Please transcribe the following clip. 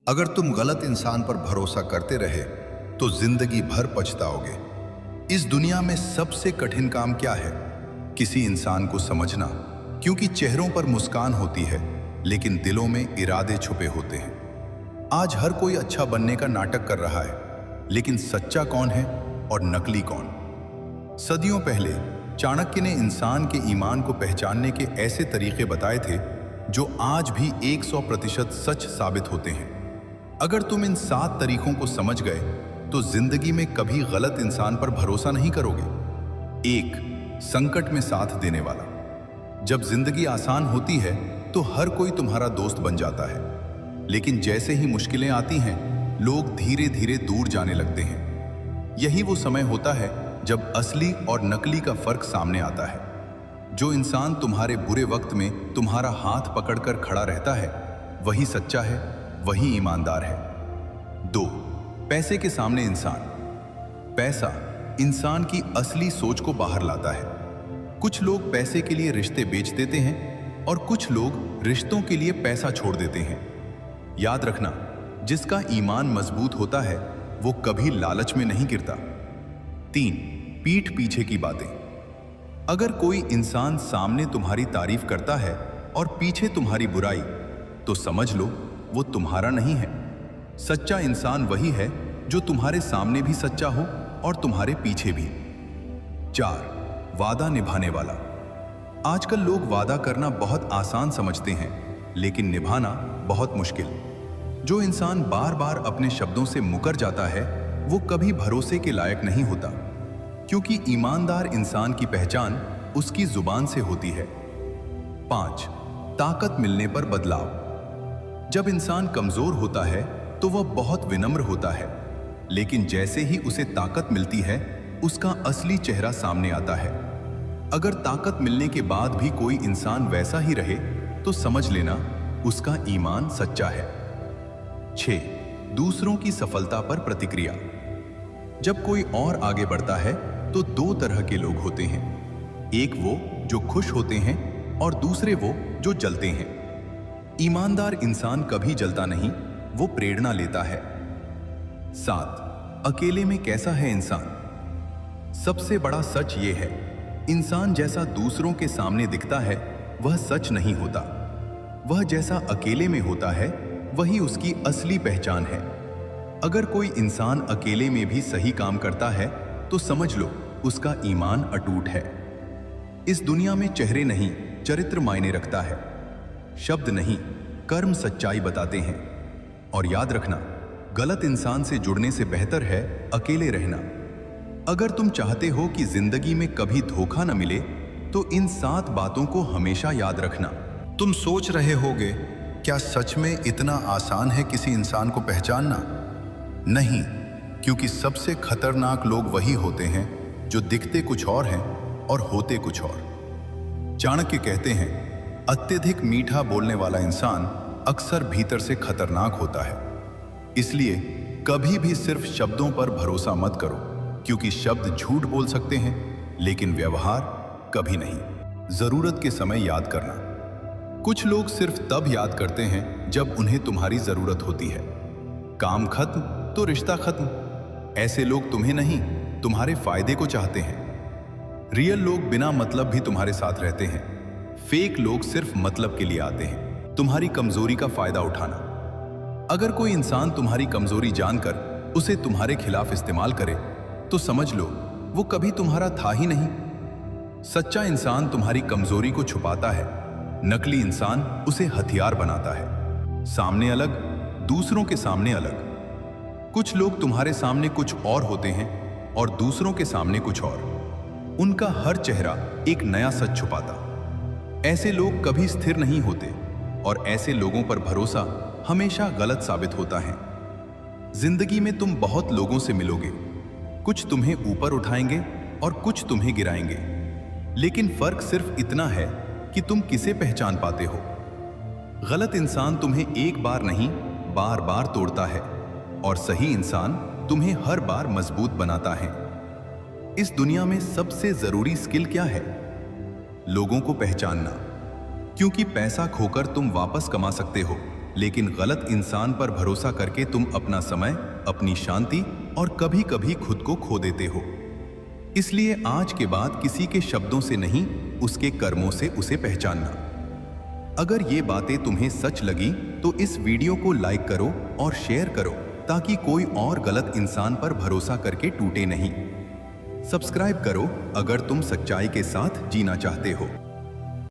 अगर तुम गलत इंसान पर भरोसा करते रहे तो जिंदगी भर पछताओगे। इस दुनिया में सबसे कठिन काम क्या है? किसी इंसान को समझना, क्योंकि चेहरों पर मुस्कान होती है लेकिन दिलों में इरादे छुपे होते हैं। आज हर कोई अच्छा बनने का नाटक कर रहा है, लेकिन सच्चा कौन है और नकली कौन? सदियों पहले चाणक्य ने इंसान के ईमान को पहचानने के ऐसे तरीके बताए थे जो आज भी 100% सच साबित होते हैं। अगर तुम इन 7 तरीकों को समझ गए तो जिंदगी में कभी गलत इंसान पर भरोसा नहीं करोगे। 1. संकट में साथ देने वाला। जब जिंदगी आसान होती है तो हर कोई तुम्हारा दोस्त बन जाता है, लेकिन जैसे ही मुश्किलें आती हैं लोग धीरे धीरे दूर जाने लगते हैं। यही वो समय होता है जब असली और नकली का फर्क सामने आता है। जो इंसान तुम्हारे बुरे वक्त में तुम्हारा हाथ पकड़कर खड़ा रहता है वही सच्चा है, वही ईमानदार है। 2. पैसे के सामने इंसान। पैसा इंसान की असली सोच को बाहर लाता है। कुछ लोग पैसे के लिए रिश्ते बेच देते हैं और कुछ लोग रिश्तों के लिए पैसा छोड़ देते हैं। याद रखना, जिसका ईमान मजबूत होता है वो कभी लालच में नहीं गिरता। 3. पीठ पीछे की बातें। अगर कोई इंसान सामने तुम्हारी तारीफ करता है और पीछे तुम्हारी बुराई, तो समझ लो वो तुम्हारा नहीं है। सच्चा इंसान वही है जो तुम्हारे सामने भी सच्चा हो और तुम्हारे पीछे भी। 4. वादा निभाने वाला। आजकल लोग वादा करना बहुत आसान समझते हैं, लेकिन निभाना बहुत मुश्किल। जो इंसान बार बार अपने शब्दों से मुकर जाता है वो कभी भरोसे के लायक नहीं होता, क्योंकि ईमानदार इंसान की पहचान उसकी जुबान से होती है। 5. ताकत मिलने पर बदलाव। जब इंसान कमजोर होता है तो वह बहुत विनम्र होता है, लेकिन जैसे ही उसे ताकत मिलती है उसका असली चेहरा सामने आता है। अगर ताकत मिलने के बाद भी कोई इंसान वैसा ही रहे तो समझ लेना उसका ईमान सच्चा है। 6. दूसरों की सफलता पर प्रतिक्रिया। जब कोई और आगे बढ़ता है तो 2 तरह के लोग होते हैं। एक वो जो खुश होते हैं और दूसरे वो जो जलते हैं। ईमानदार इंसान कभी जलता नहीं, वो प्रेरणा लेता है। 7. अकेले में कैसा है इंसान। सबसे बड़ा सच ये है, इंसान जैसा दूसरों के सामने दिखता है वह सच नहीं होता। वह जैसा अकेले में होता है वही उसकी असली पहचान है। अगर कोई इंसान अकेले में भी सही काम करता है तो समझ लो उसका ईमान अटूट है। इस दुनिया में चेहरे नहीं, चरित्र मायने रखता है। शब्द नहीं, कर्म सच्चाई बताते हैं। और याद रखना, गलत इंसान से जुड़ने से बेहतर है अकेले रहना। अगर तुम चाहते हो कि जिंदगी में कभी धोखा न मिले तो इन 7 बातों को हमेशा याद रखना। तुम सोच रहे होगे, क्या सच में इतना आसान है किसी इंसान को पहचानना? नहीं, क्योंकि सबसे खतरनाक लोग वही होते हैं जो दिखते कुछ और हैं और होते कुछ और। चाणक्य कहते हैं, अत्यधिक मीठा बोलने वाला इंसान अक्सर भीतर से खतरनाक होता है। इसलिए कभी भी सिर्फ शब्दों पर भरोसा मत करो, क्योंकि शब्द झूठ बोल सकते हैं लेकिन व्यवहार कभी नहीं। जरूरत के समय याद करना। कुछ लोग सिर्फ तब याद करते हैं जब उन्हें तुम्हारी जरूरत होती है। काम खत्म तो रिश्ता खत्म। ऐसे लोग तुम्हें नहीं, तुम्हारे फायदे को चाहते हैं। रियल लोग बिना मतलब भी तुम्हारे साथ रहते हैं। फेक लोग सिर्फ मतलब के लिए आते हैं, तुम्हारी कमजोरी का फायदा उठाना। अगर कोई इंसान तुम्हारी कमजोरी जानकर उसे तुम्हारे खिलाफ इस्तेमाल करे तो समझ लो वो कभी तुम्हारा था ही नहीं। सच्चा इंसान तुम्हारी कमजोरी को छुपाता है, नकली इंसान उसे हथियार बनाता है। सामने अलग, दूसरों के सामने अलग। कुछ लोग तुम्हारे सामने कुछ और होते हैं और दूसरों के सामने कुछ और। उनका हर चेहरा एक नया सच छुपाता। ऐसे लोग कभी स्थिर नहीं होते और ऐसे लोगों पर भरोसा हमेशा गलत साबित होता है। जिंदगी में तुम बहुत लोगों से मिलोगे, कुछ तुम्हें ऊपर उठाएंगे और कुछ तुम्हें गिराएंगे, लेकिन फर्क सिर्फ इतना है कि तुम किसे पहचान पाते हो। गलत इंसान तुम्हें एक बार नहीं, बार बार तोड़ता है और सही इंसान तुम्हें हर बार मजबूत बनाता है। इस दुनिया में सबसे जरूरी स्किल क्या है? लोगों को पहचानना, क्योंकि पैसा खोकर तुम वापस कमा सकते हो, लेकिन गलत इंसान पर भरोसा करके तुम अपना समय, अपनी शांति और कभी-कभी खुद को खो देते हो। इसलिए आज के बाद किसी के शब्दों से नहीं, उसके कर्मों से उसे पहचानना। अगर ये बातें तुम्हें सच लगी तो इस वीडियो को लाइक करो और शेयर करो ताकि कोई और गलत इंसान पर भरोसा करके टूटे नहीं। सब्सक्राइब करो अगर तुम सच्चाई के साथ जीना चाहते हो।